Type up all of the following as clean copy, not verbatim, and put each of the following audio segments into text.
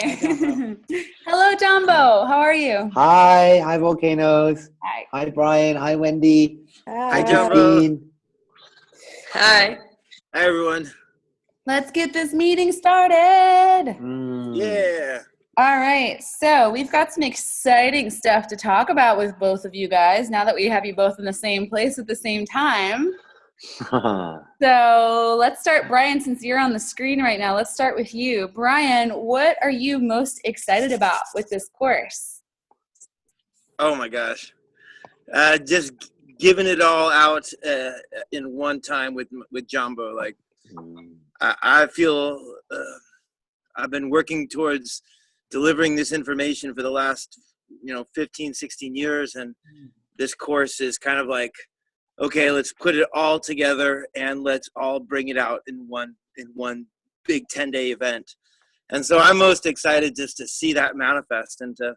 Hi, Jambo. Hello, Jambo. How are you? Hi, Volcanoes. Hi. Hi, Brian. Hi, Wendy. Hi, Jambo. Jambo. Hi. Hi, everyone. Let's get this meeting started. Yeah. All right. So we've got some exciting stuff to talk about with both of you guys now that we have you both in the same place at the same time. So let's start, Brian, since you're on the screen right now. Let's start with you. Brian, what are you most excited about with this course? Oh, my gosh. Just giving it all out in one time with Jambo. Like, I feel I've been working towards delivering this information for the last 15, 16 years, and this course is kind of like, okay, let's put it all together and let's all bring it out in one big 10-day event. And so I'm most excited just to see that manifest and to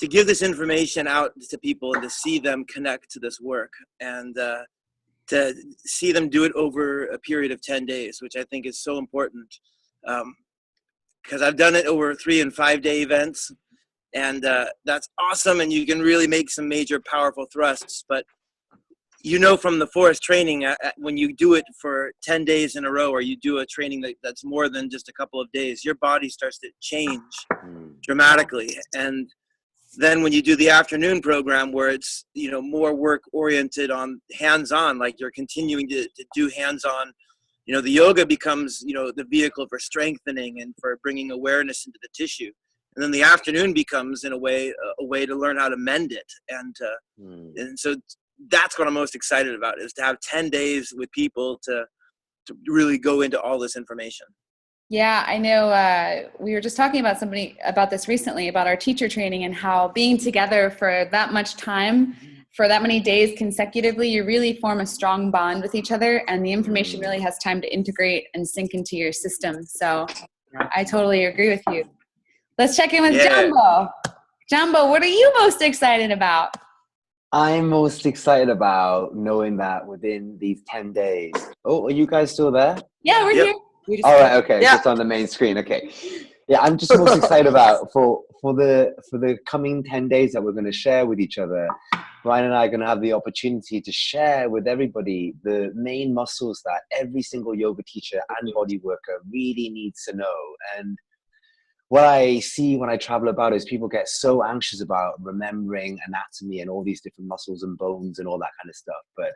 give this information out to people and to see them connect to this work and to see them do it over a period of 10 days, which I think is so important. Because I've done it over 3 and 5 day events, and that's awesome, and you can really make some major powerful thrusts. But from the forest training, when you do it for 10 days in a row, or you do a training that's more than just a couple of days, your body starts to change dramatically. And then when you do the afternoon program, where it's more work oriented on hands-on, like you're continuing to do hands-on, the yoga becomes the vehicle for strengthening and for bringing awareness into the tissue. And then the afternoon becomes, in a way to learn how to mend it. And so that's what I'm most excited about, is to have 10 days with people to really go into all this information. Yeah, I know we were just talking about this recently, about our teacher training and how being together for that much time, for that many days consecutively, you really form a strong bond with each other, and the information really has time to integrate and sink into your system. So I totally agree with you. Let's check in with Jambo. Jambo, what are you most excited about? I'm most excited about knowing that within these 10 days. Oh, are you guys still there? Yeah, we're here. All right, okay, just on the main screen. Okay, yeah, I'm just most excited about for the coming 10 days that we're going to share with each other. Brian and I are going to have the opportunity to share with everybody the main muscles that every single yoga teacher and body worker really needs to know. And what I see when I travel about is people get so anxious about remembering anatomy and all these different muscles and bones and all that kind of stuff. But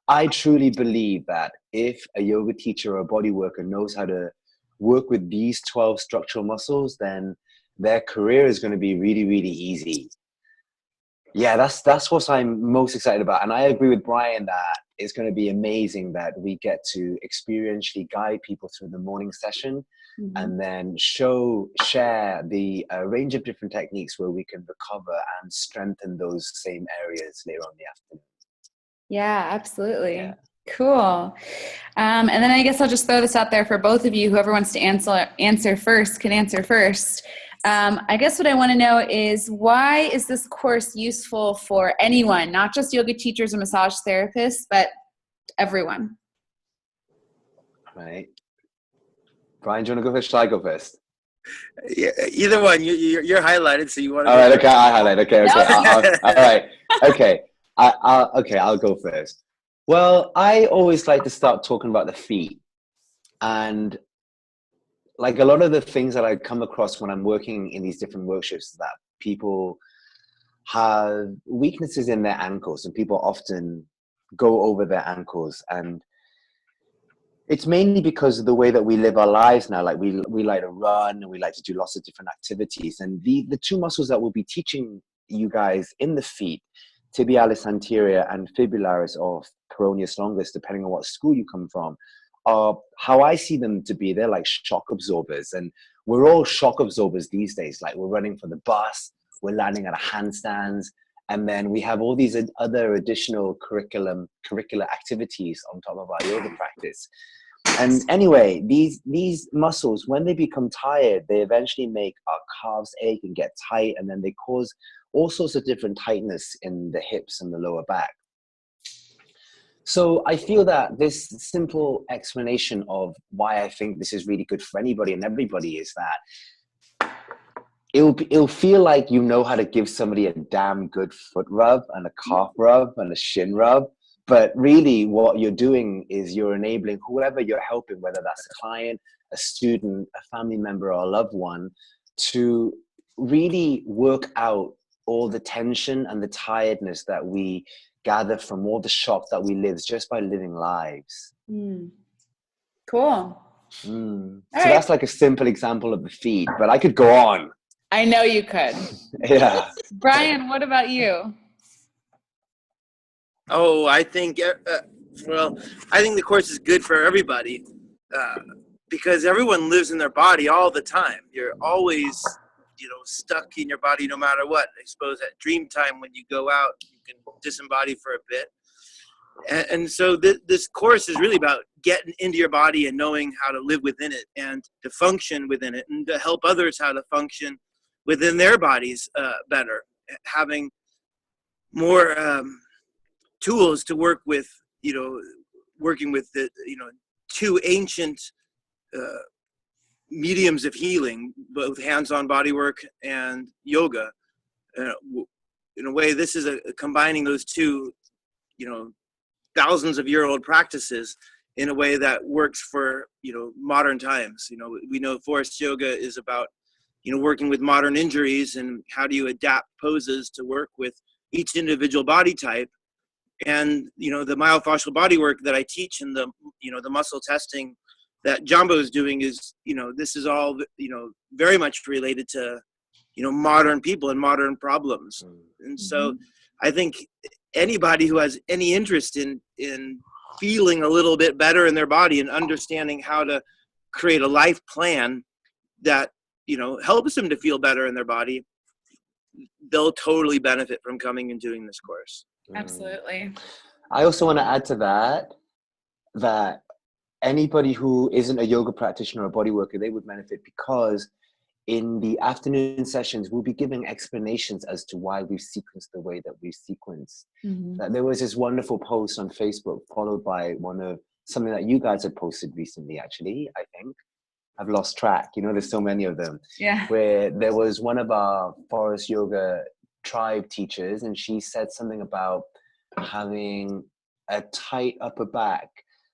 I truly believe that if a yoga teacher or a body worker knows how to work with these 12 structural muscles, then their career is going to be really, really easy. Yeah, that's what I'm most excited about. And I agree with Brian that it's going to be amazing that we get to experientially guide people through the morning session, and then share the range of different techniques where we can recover and strengthen those same areas later on in the afternoon. Yeah, absolutely. Yeah. Cool. And then I guess I'll just throw this out there for both of you. Whoever wants to answer first can answer first. I guess what I want to know is, why is this course useful for anyone, not just yoga teachers or massage therapists, but everyone? Right. Brian, do you want to go first? Shall I go first? Yeah, either one. You're highlighted, so you want to. All right. Okay, I highlight. Okay. All right. Okay. I'll go first. Well, I always like to start talking about the feet, and like a lot of the things that I come across when I'm working in these different workshops, that people have weaknesses in their ankles, and people often go over their ankles, and it's mainly because of the way that we live our lives now. Like we like to run, and we like to do lots of different activities, and the two muscles that we'll be teaching you guys in the feet, tibialis anterior and fibularis, or peroneus longus, depending on what school you come from, are how I see them to be. They're like shock absorbers, and we're all shock absorbers these days. Like we're running for the bus, we're landing at a handstands, and then we have all these other additional curricular activities on top of our yoga practice. And anyway, these muscles, when they become tired, they eventually make our calves ache and get tight, and then they cause all sorts of different tightness in the hips and the lower back. So I feel that this simple explanation of why I think this is really good for anybody and everybody is that it'll feel like you know how to give somebody a damn good foot rub and a calf rub and a shin rub. But really what you're doing is you're enabling whoever you're helping, whether that's a client, a student, a family member, or a loved one, to really work out all the tension and the tiredness that we gather from all the shock that we live just by living lives. Cool. So that's like a simple example of the feed, but I could go on. I know you could. Yeah. Brian, what about you? Oh, I think, I think the course is good for everybody because everyone lives in their body all the time. You're always, stuck in your body no matter what. I suppose at dream time when you go out, you can disembody for a bit. And so this course is really about getting into your body and knowing how to live within it and to function within it and to help others how to function within their bodies better, having more tools to work with, working with the, two ancient mediums of healing, both hands-on body work and yoga. In a way, this is combining those two, thousands of year old practices in a way that works for, modern times. We know forest yoga is about, working with modern injuries and how do you adapt poses to work with each individual body type. And, the myofascial body work that I teach and the muscle testing that Jambo is doing is, this is all, very much related to, modern people and modern problems. And so I think anybody who has any interest in feeling a little bit better in their body and understanding how to create a life plan that, helps them to feel better in their body, they'll totally benefit from coming and doing this course. Absolutely. I also want to add to that anybody who isn't a yoga practitioner or body worker, they would benefit because in the afternoon sessions, we'll be giving explanations as to why we've sequenced the way that we've sequenced. There was this wonderful post on Facebook followed by something that you guys had posted recently, actually, I think. I've lost track. There's so many of them. Yeah. Where there was one of our forest yoga tribe teachers, and she said something about having a tight upper back,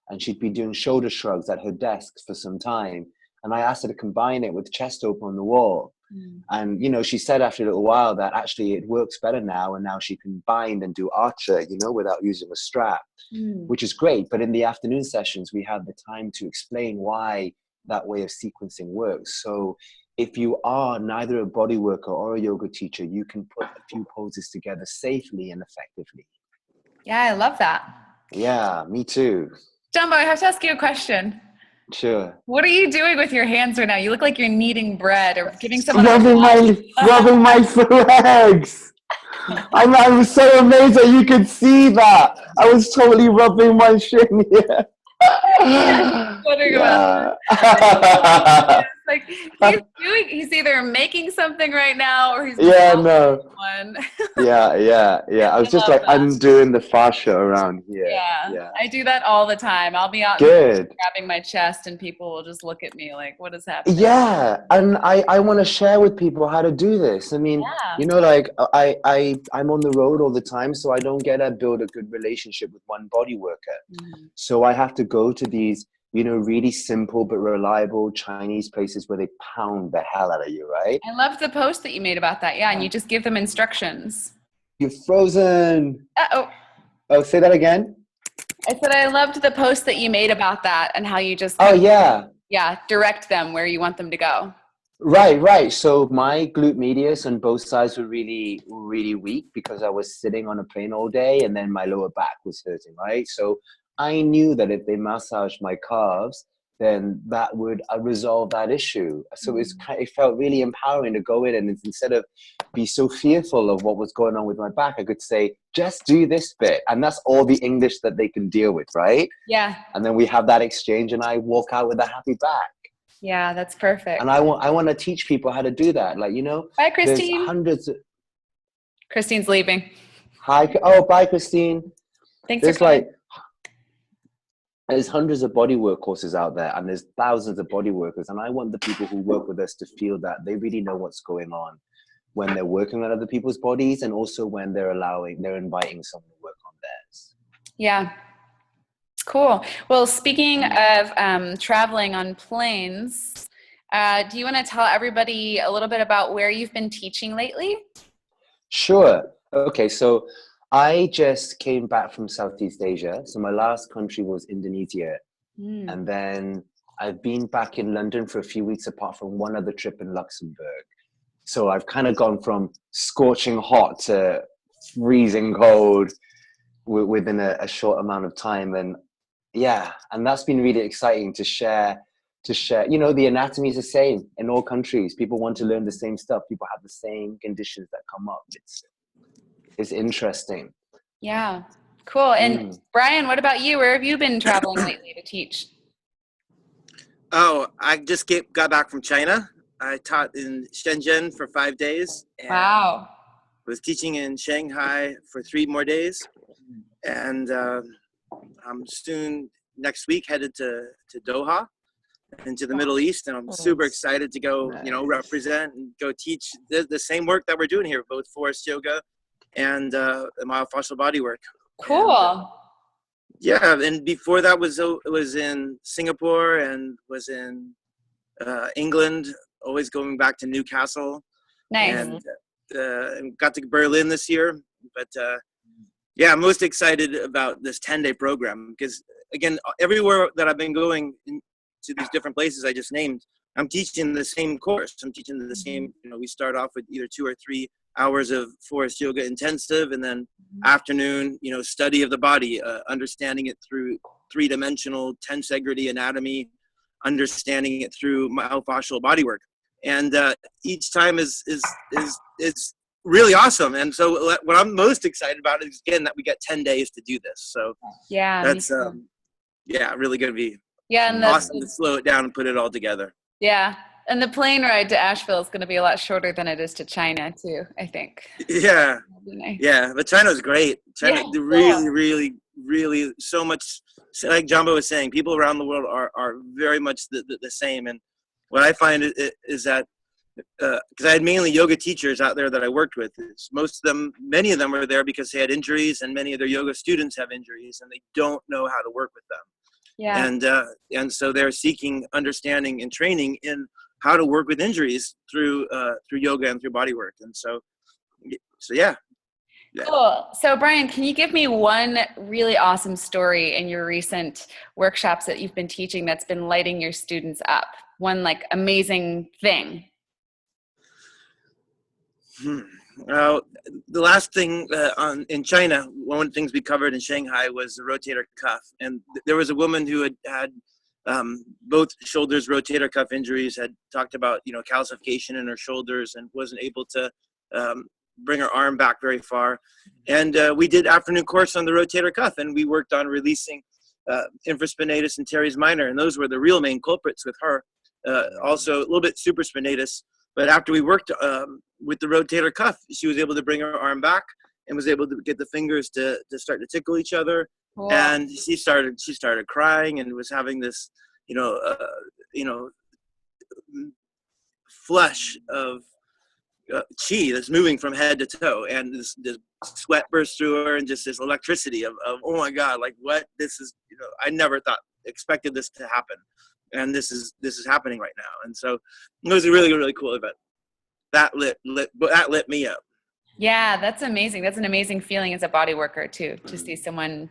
and she'd been doing shoulder shrugs at her desk for some time. And I asked her to combine it with chest open on the wall. And, she said after a little while that actually it works better now. And now she can bind and do archer, without using a strap, which is great. But in the afternoon sessions, we have the time to explain why that way of sequencing works. So if you are neither a body worker or a yoga teacher, you can put a few poses together safely and effectively. Yeah, I love that. Yeah, me too. Jambo, I have to ask you a question. Sure. What are you doing with your hands right now? You look like you're kneading bread or giving someone rubbing my legs. I'm so amazed that you could see that. I was totally rubbing my shin here. About like he's either making something right now or he's one. Yeah. I was just like undoing the fascia around here. Yeah. I do that all the time. I'll be out grabbing my chest and people will just look at me like, what is happening? Yeah, and I want to share with people how to do this. I mean, like I'm on the road all the time, so I don't get to build a good relationship with one body worker. So I have to go to these, really simple but reliable Chinese places where they pound the hell out of you, right? I love the post that you made about that. Yeah, and you just give them instructions. You're frozen. Oh, say that again? I said I loved the post that you made about that and how you just direct them where you want them to go. Right. So my glute medius on both sides were really, really weak because I was sitting on a plane all day and then my lower back was hurting, right? So I knew that if they massaged my calves, then that would resolve that issue. So it felt really empowering to go in and instead of be so fearful of what was going on with my back, I could say, just do this bit. And that's all the English that they can deal with, right? Yeah. And then we have that exchange and I walk out with a happy back. Yeah, that's perfect. And I want to teach people how to do that. Like, Bye, Christine. There's hundreds of... Christine's leaving. Hi. Oh, bye, Christine. Thanks for coming. there's hundreds of bodywork courses out there, and there's thousands of body workers. And I want the people who work with us to feel that they really know what's going on when they're working on other people's bodies, and also when they're inviting someone to work on theirs. Yeah. Cool. Well, speaking of traveling on planes, do you want to tell everybody a little bit about where you've been teaching lately? Sure. Okay, so I just came back from Southeast Asia. So my last country was Indonesia. And then I've been back in London for a few weeks, apart from one other trip in Luxembourg. So I've kind of gone from scorching hot to freezing cold within a short amount of time. And yeah, and that's been really exciting to share. You know, the anatomy is the same in all countries. People want to learn the same stuff. People have the same conditions that come up. It's interesting. Yeah, cool. And Brian, what about you? Where have you been traveling lately to teach? Oh, I just got back from China. I taught in Shenzhen for 5 days. And Wow. was teaching in Shanghai for 3 more days. And I'm soon, next week, headed to Doha, into the Middle East, and I'm super excited to go, you know, represent and go teach the same work that we're doing here, both forest yoga and myofascial bodywork. Cool. And, yeah, and before that was in Singapore and was in England, always going back to Newcastle. Nice. And got to Berlin this year, but yeah, I'm most excited about this 10-day program because, again, everywhere that I've been going to these different places I just named, I'm teaching the same course. I'm teaching the same, you know, we start off with either 2 or 3 hours of forest yoga intensive, and then afternoon, you know, study of the body, understanding it through 3-dimensional tensegrity anatomy, understanding it through myofascial bodywork. And each time is really awesome. And so what I'm most excited about is, again, that we get 10 days to do this. So yeah, that's really going to be and awesome to slow it down and put it all together. Yeah, and the plane ride to Asheville is going to be a lot shorter than it is to China too, I think. Yeah, nice. Yeah, but China's great. China, really so much. Like Jambo was saying, people around the world are very much the same. And what I find is that because I had mainly yoga teachers out there that I worked with. Many of them are there because they had injuries, and many of their yoga students have injuries, and they don't know how to work with them. Yeah. And so they're seeking understanding and training in how to work with injuries through yoga and through body work. And so yeah. Cool. So Brian, can you give me one really awesome story in your recent workshops that you've been teaching that's been lighting your students up? One like amazing thing. The last thing in China, one of the things we covered in Shanghai was the rotator cuff. And there was a woman who had both shoulders rotator cuff injuries, had talked about, you know, calcification in her shoulders and wasn't able to bring her arm back very far. And we did afternoon course on the rotator cuff, and we worked on releasing infraspinatus and teres minor, and those were the real main culprits with her. Also a little bit supraspinatus. But after we worked with the rotator cuff, she was able to bring her arm back and was able to get the fingers to start to tickle each other. Wow. And she started crying and was having this, flush of chi that's moving from head to toe, and this sweat burst through her, and just this electricity of oh my God, like what this is, I never expected this to happen. And this is happening right now. And so it was a really, really cool event. That lit me up. Yeah, that's amazing. That's an amazing feeling as a body worker too, to see someone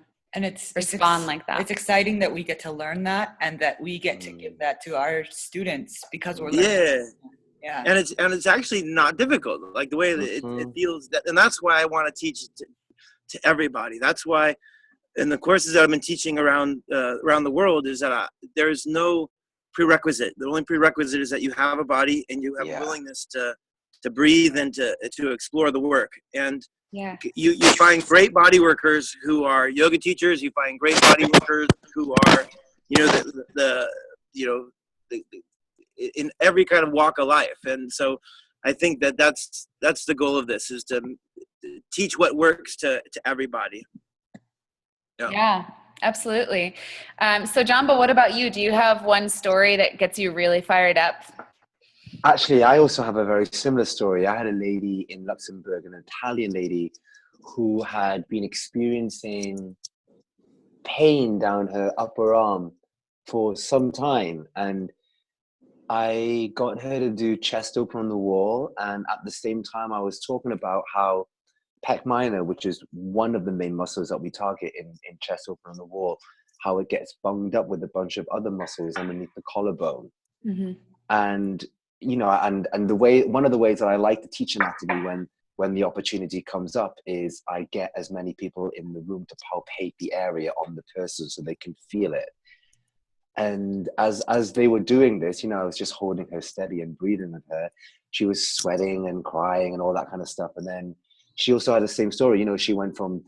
respond like that. It's exciting that we get to learn that, and that we get to give that to our students because we're learning. Yeah. And it's actually not difficult. Like the way that it feels, and that's why I want to teach to everybody. That's why in the courses that I've been teaching around the world is that there's no prerequisite. The only prerequisite is that you have a body and you have a willingness to breathe and to explore the work. And you find great body workers who are yoga teachers. You find great body workers who are, in every kind of walk of life. And so I think that's the goal of this, is to teach what works to everybody. Yeah, absolutely. So Jambo, what about you? Do you have one story that gets you really fired up? Actually, I also have a very similar story. I had a lady in Luxembourg, an Italian lady, who had been experiencing pain down her upper arm for some time. And I got her to do chest open on the wall. And at the same time, I was talking about how pec minor, which is one of the main muscles that we target in chest open on the wall, how it gets bunged up with a bunch of other muscles underneath the collarbone. Mm-hmm. And, you know, and the way, one of the ways that I like to teach anatomy when the opportunity comes up is I get as many people in the room to palpate the area on the person so they can feel it. And as they were doing this, you know, I was just holding her steady and breathing with her. She was sweating and crying and all that kind of stuff. And then she also had the same story. You know, she went from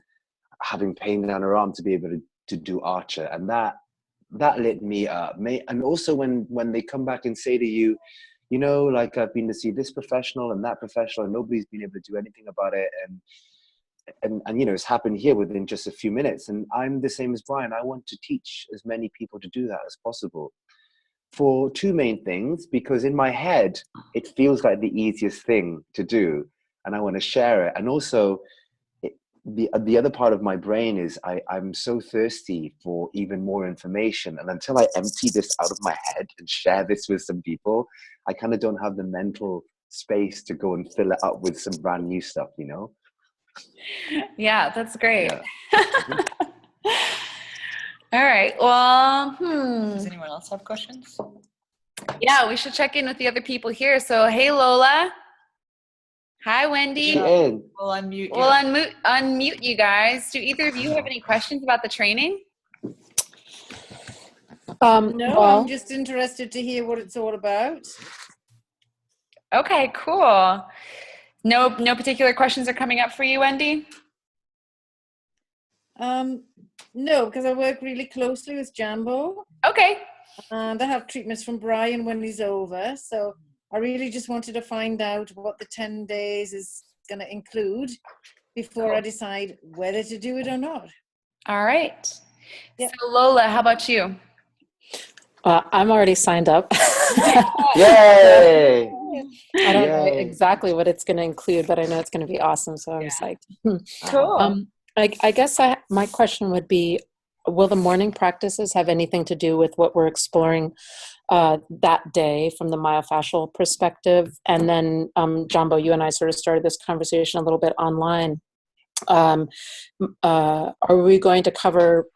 having pain down her arm to be able to do Archer. And that lit me up. And also when they come back and say to you, you know, like, I've been to see this professional and that professional and nobody's been able to do anything about it. And you know, it's happened here within just a few minutes. And I'm the same as Brian. I want to teach as many people to do that as possible for two main things, because in my head, it feels like the easiest thing to do and I want to share it. And also the other part of my brain is I'm so thirsty for even more information. And until I empty this out of my head and share this with some people, I kind of don't have the mental space to go and fill it up with some brand new stuff, you know? Yeah, that's great. Yeah. All right. Well, Does anyone else have questions? yeah, we should check in with the other people here. So, hey, Lola. Hi, Wendy. She in. We'll unmute you. We'll unmute you guys. Do either of you have any questions about the training? No, well, I'm just interested to hear what it's all about. Okay, cool. No particular questions are coming up for you, Wendy? No, because I work really closely with Jambo, Okay. and I have treatments from Brian when he's over. So I really just wanted to find out what the 10 days is going to include before I decide whether to do it or not. All right. Yeah. So Lola, how about you? I'm already signed up. Yay! I don't know Yay. exactly what it's going to include, but I know it's going to be awesome. So I'm psyched. Cool. I guess my question would be, will the morning practices have anything to do with what we're exploring that day from the myofascial perspective? And then, Jambo, you and I sort of started this conversation a little bit online. Are we going to cover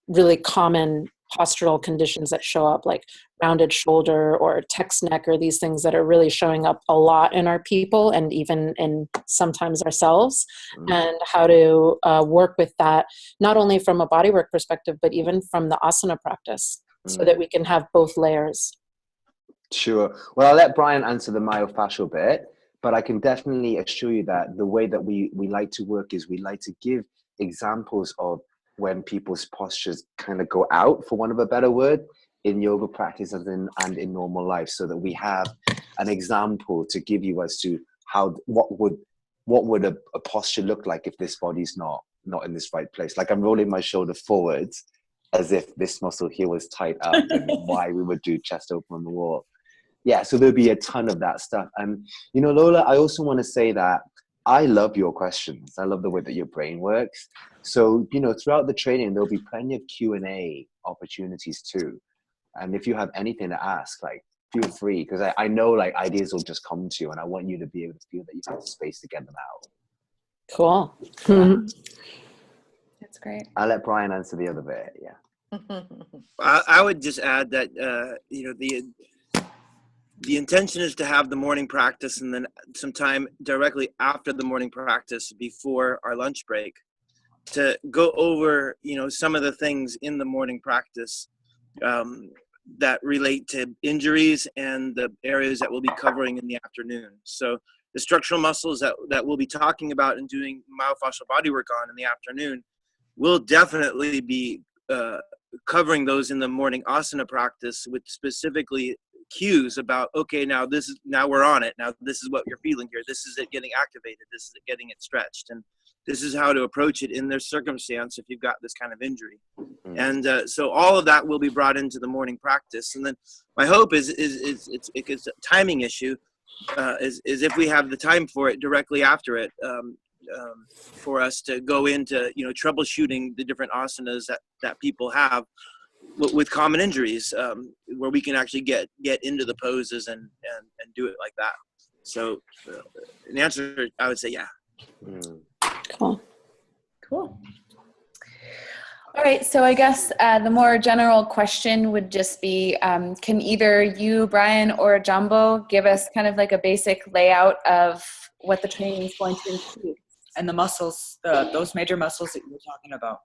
really common postural conditions that show up, like rounded shoulder or text neck, or these things that are really showing up a lot in our people and even in sometimes ourselves, and how to work with that, not only from a bodywork perspective, but even from the asana practice, so that we can have both layers. Sure. Well, I'll let Brian answer the myofascial bit, but I can definitely assure you that the way that we like to work is we like to give examples of when people's postures kind of go out, for want of a better word, in yoga practice and in normal life, so that we have an example to give you as to how what would a posture look like if this body's not in this right place. Like, I'm rolling my shoulder forwards as if this muscle here was tight up, and why we would do chest open on the wall. Yeah, so there'll be a ton of that stuff. And, you know, Lola, I also want to say that I love your questions. I love the way that your brain works. So, you know, throughout the training, there'll be plenty of Q&A opportunities too. And if you have anything to ask, like, feel free, because I know, like, ideas will just come to you, and I want you to be able to feel that you have the space to get them out. Cool. That's great. I'll let Brian answer the other bit, yeah. I would just add that, you know, the intention is to have the morning practice and then some time directly after the morning practice before our lunch break to go over, you know, some of the things in the morning practice that relate to injuries and the areas that we'll be covering in the afternoon. So the structural muscles that we'll be talking about and doing myofascial bodywork on in the afternoon, we'll definitely be covering those in the morning asana practice with specifically cues about, okay, now we're on it. Now this is what you're feeling here. This is it getting activated. This is it getting it stretched. And this is how to approach it in this circumstance if you've got this kind of injury. And so all of that will be brought into the morning practice. And then my hope is it's a timing issue, is if we have the time for it directly after it, for us to go into, troubleshooting the different asanas that people have with common injuries, where we can actually get into the poses and do it like that. So in answer, I would say, yeah. Cool. All right, so I guess the more general question would just be, can either you, Brian, or Jambo give us kind of like a basic layout of what the training is going to include? And the muscles, those major muscles that you were talking about.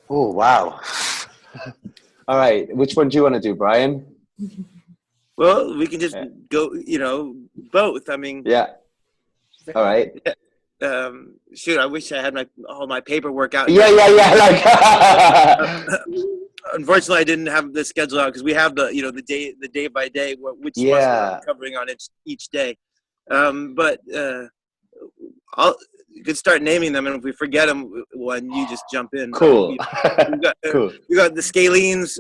Oh, wow. All right, which one do you want to do, Brian? Well, we can just go, both. I mean, yeah. All right. Shoot, I wish I had all my paperwork out. Yeah. Unfortunately, I didn't have the schedule out because we have the day by day which muscles I'm covering on each day. But you could start naming them, and if we forget them, you just jump in. Cool. We got the scalenes,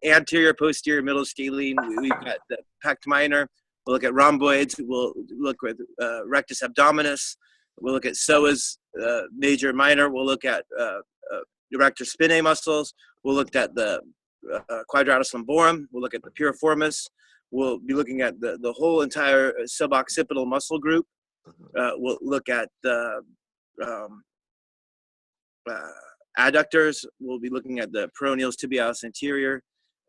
anterior, posterior, middle scalene. We've got the pec minor. We'll look at rhomboids. We'll look at rectus abdominis. We'll look at psoas, major, minor. We'll look at erector spinae muscles. We'll look at the quadratus lumborum. We'll look at the piriformis. We'll be looking at the whole entire suboccipital muscle group. We'll look at the adductors. We'll be looking at the peroneals, tibialis anterior.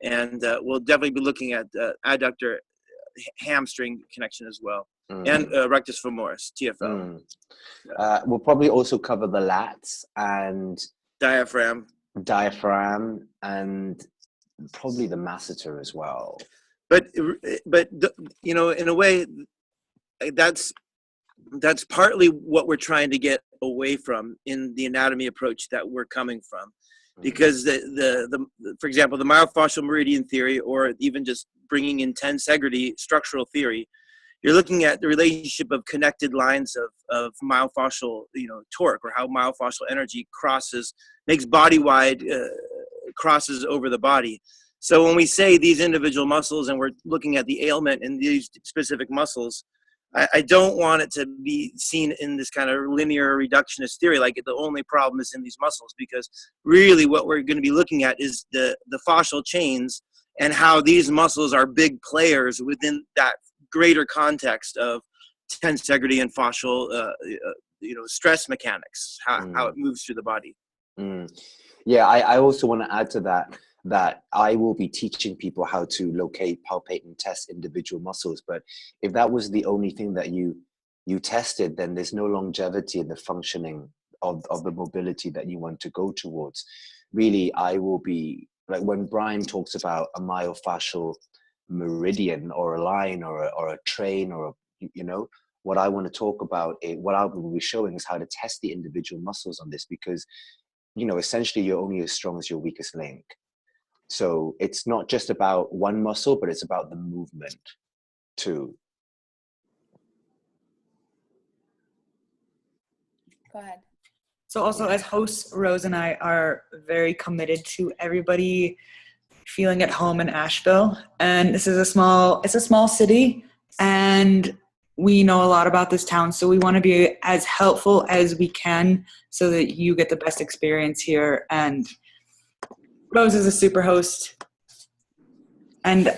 And we'll definitely be looking at the adductor hamstring connection as well. And rectus femoris, TFL. We'll probably also cover the lats and diaphragm, and probably the masseter as well. But in a way, that's partly what we're trying to get away from in the anatomy approach that we're coming from, because the for example, the myofascial meridian theory, or even just bringing in tensegrity structural theory, you're looking at the relationship of connected lines of myofascial, torque, or how myofascial energy makes body-wide crosses over the body. So when we say these individual muscles and we're looking at the ailment in these specific muscles, I don't want it to be seen in this kind of linear reductionist theory, like the only problem is in these muscles, because really what we're going to be looking at is the fascial chains and how these muscles are big players within that greater context of tensegrity and fascial, stress mechanics, how it moves through the body. Yeah, I also want to add to that I will be teaching people how to locate, palpate, and test individual muscles. But if that was the only thing that you tested, then there's no longevity in the functioning of the mobility that you want to go towards. Really, I will be, like when Brian talks about a myofascial meridian or a line or a train or what I want to talk about, what I will be showing is how to test the individual muscles on this, because essentially you're only as strong as your weakest link. So it's not just about one muscle, but it's about the movement too. Go ahead. So also, as hosts, Rose and I are very committed to everybody feeling at home in Asheville. And this is a small city, and we know a lot about this town. So we want to be as helpful as we can so that you get the best experience here. And Rose is a super host, and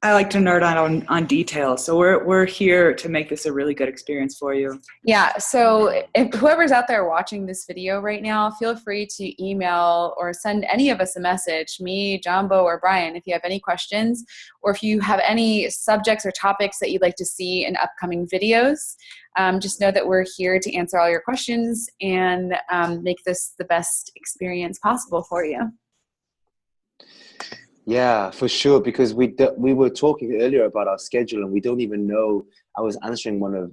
I like to nerd out on details. So we're here to make this a really good experience for you. Yeah. So if whoever's out there watching this video right now, feel free to email or send any of us a message, me, Jambo, or Brian, if you have any questions, or if you have any subjects or topics that you'd like to see in upcoming videos. Just know that we're here to answer all your questions and make this the best experience possible for you. Yeah, for sure. Because we were talking earlier about our schedule, and we don't even know. I was answering one of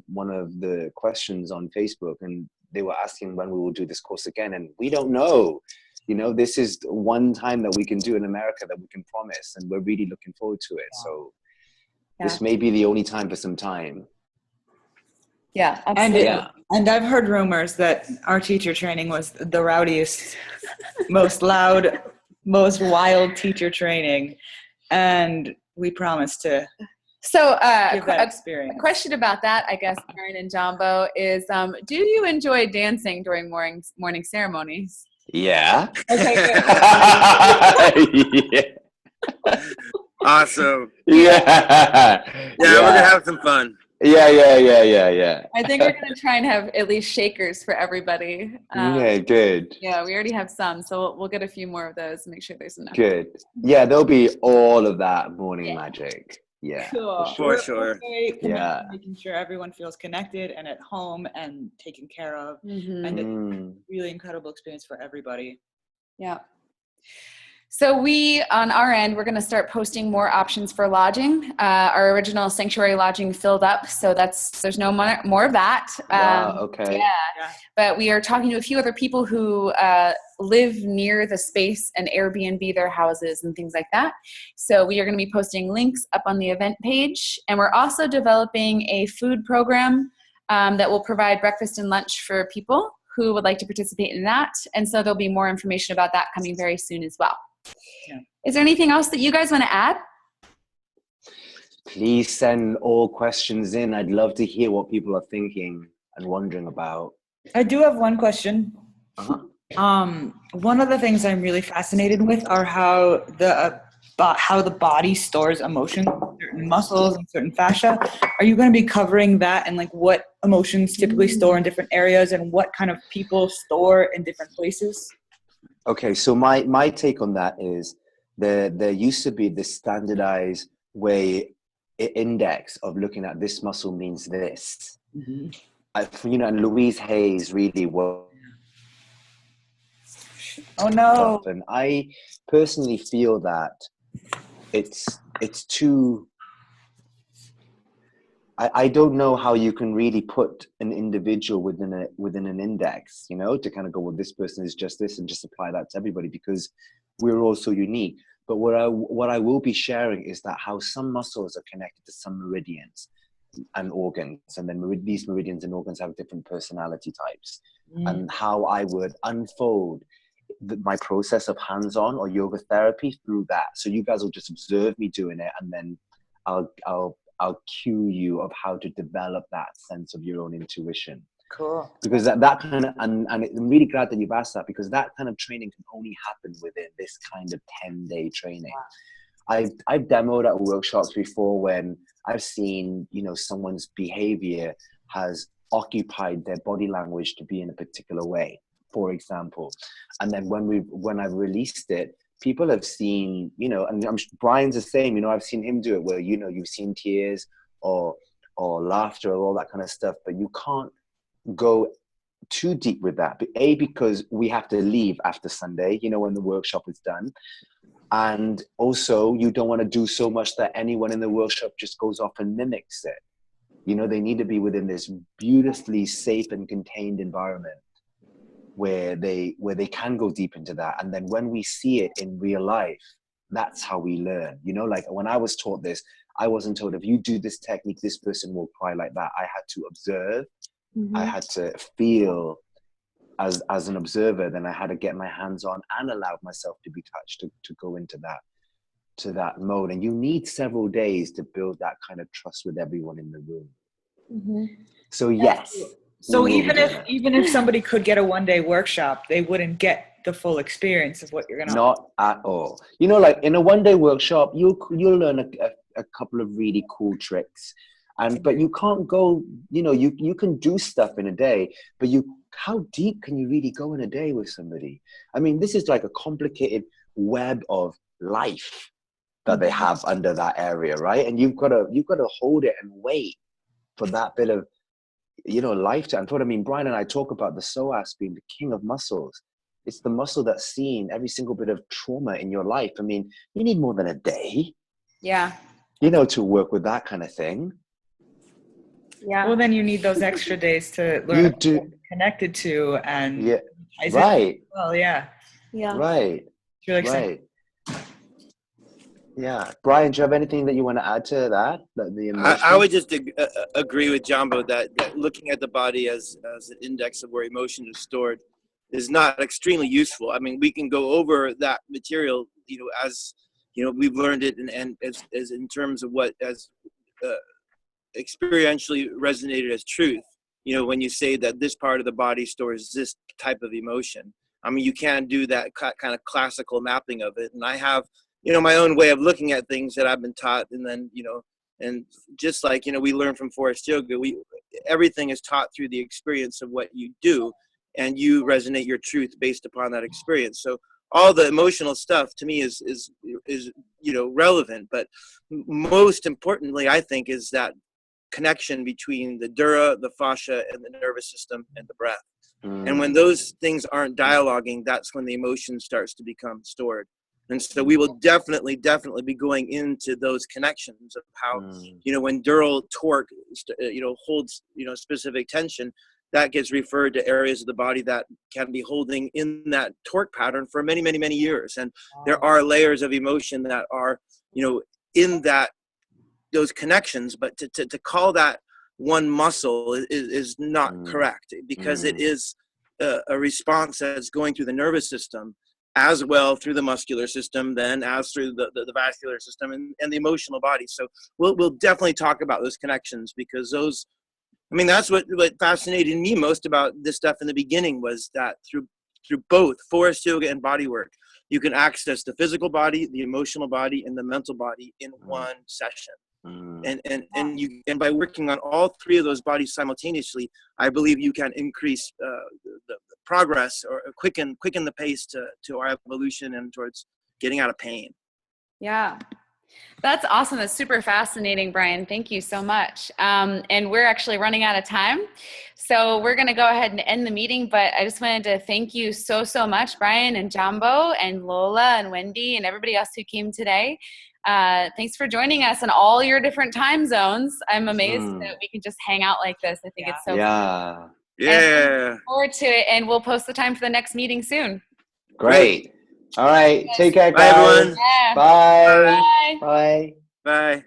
the questions on Facebook, and they were asking when we will do this course again, and we don't know. This is one time that we can do in America that we can promise, and we're really looking forward to it. So this may be the only time for some time. Yeah, And absolutely. and I've heard rumors that our teacher training was the rowdiest, most loud, most wild teacher training, and we promise to So give that a experience. question about that, I guess, Karen and Jambo, is do you enjoy dancing during morning ceremonies? Yeah. Okay, good. Yeah. Awesome. Yeah. Yeah, we're gonna have some fun. Yeah. I think we're going to try and have at least shakers for everybody. Yeah, good. Yeah, we already have some, so we'll get a few more of those and make sure there's enough. Good. Yeah, there'll be all of that morning magic. Yeah. Cool. For sure. We're very committed Yeah. to making sure everyone feels connected and at home and taken care of, Mhm. and it's a really incredible experience for everybody. Yeah. So we, on our end, we're going to start posting more options for lodging. Our original sanctuary lodging filled up, so there's no more of that. Wow, okay. Yeah. But we are talking to a few other people who live near the space and Airbnb their houses and things like that. So we are going to be posting links up on the event page. And we're also developing a food program that will provide breakfast and lunch for people who would like to participate in that. And so there'll be more information about that coming very soon as well. Yeah. Is there anything else that you guys want to add? Please send all questions in. I'd love to hear what people are thinking and wondering about. I do have one question. Uh-huh. One of the things I'm really fascinated with are how the body stores emotion, certain muscles and certain fascia. Are you going to be covering that, and like what emotions typically store in different areas and what kind of people store in different places? Okay, so my take on that is there used to be this standardized index of looking at this muscle means this. Mm-hmm. And Louise Hayes really was. Oh no! And I personally feel that it's too. I don't know how you can really put an individual within an index, to kind of go, well, this person is just this and just apply that to everybody because we're all so unique. But what I will be sharing is that how some muscles are connected to some meridians and organs, and then these meridians and organs have different personality types, and how I would unfold my process of hands-on or yoga therapy through that. So you guys will just observe me doing it, and then I'll cue you of how to develop that sense of your own intuition. Cool. Because that kind of, and I'm really glad that you've asked that, because that kind of training can only happen within this kind of 10-day training. Wow. I've demoed at workshops before when I've seen, someone's behavior has occupied their body language to be in a particular way, for example. And then when I've released it, people have seen, and Brian's the same, I've seen him do it where, you've seen tears or laughter or all that kind of stuff, but you can't go too deep with that. But because we have to leave after Sunday, when the workshop is done. And also you don't want to do so much that anyone in the workshop just goes off and mimics it. They need to be within this beautifully safe and contained environment where they can go deep into that. And then when we see it in real life, that's how we learn. Like when I was taught this, I wasn't told if you do this technique, this person will cry like that. I had to observe. Mm-hmm. I had to feel as an observer. Then I had to get my hands on and allow myself to be touched to go into that mode. And you need several days to build that kind of trust with everyone in the room. Mm-hmm. So yes. So even if somebody could get a one-day workshop, they wouldn't get the full experience of what you're going to Not at all. Like in a one-day workshop, you'll learn a couple of really cool tricks, but you can't go. You can do stuff in a day, but how deep can you really go in a day with somebody? I mean, this is like a complicated web of life that they have under that area, right? And you've got to hold it and wait for that bit of lifetime. What I mean, Brian and I talk about the psoas being the king of muscles. It's the muscle that's seen every single bit of trauma in your life. I mean, you need more than a day. Yeah. To work with that kind of thing. Yeah. Well, then you need those extra days to learn what you're connected to and right. Well, yeah. Right. It's really exciting. Right. Yeah. Brian, do you have anything that you want to add to that? The emotion? I would just agree with Jambo that looking at the body as an index of where emotion is stored is not extremely useful. I mean, we can go over that material, as we've learned it, and as in terms of what as experientially resonated as truth. When you say that this part of the body stores this type of emotion, I mean, you can do that kind of classical mapping of it. And I have, my own way of looking at things that I've been taught. And then, and just like, we learn from Forest Yoga, everything is taught through the experience of what you do, and you resonate your truth based upon that experience. So all the emotional stuff to me is relevant, but most importantly, I think, is that connection between the dura, the fascia, and the nervous system and the breath. And when those things aren't dialoguing, that's when the emotion starts to become stored. And so we will definitely be going into those connections of how, when dural torque, holds, specific tension, that gets referred to areas of the body that can be holding in that torque pattern for many, many, many years. And there are layers of emotion that are, in those connections, but to call that one muscle is not correct, because it is a response that's going through the nervous system as well through the muscular system, then as through the vascular system and the emotional body. So we'll definitely talk about those connections, because those, I mean, that's what fascinated me most about this stuff in the beginning, was that through both Forest Yoga and body work, you can access the physical body, the emotional body, and the mental body in one session. And by working on all three of those bodies simultaneously, I believe you can increase the progress, or quicken the pace to our evolution and towards getting out of pain. Yeah. That's awesome. That's super fascinating, Brian. Thank you so much. And we're actually running out of time. So we're going to go ahead and end the meeting. But I just wanted to thank you so much, Brian and Jambo and Lola and Wendy and everybody else who came today. Thanks for joining us in all your different time zones. I'm amazed that we can just hang out like this. I think it's so fun. Yeah. Look forward to it. And we'll post the time for the next meeting soon. Great. All right. Take care, Bye, guys. everyone. Yeah. Bye. Bye. Bye.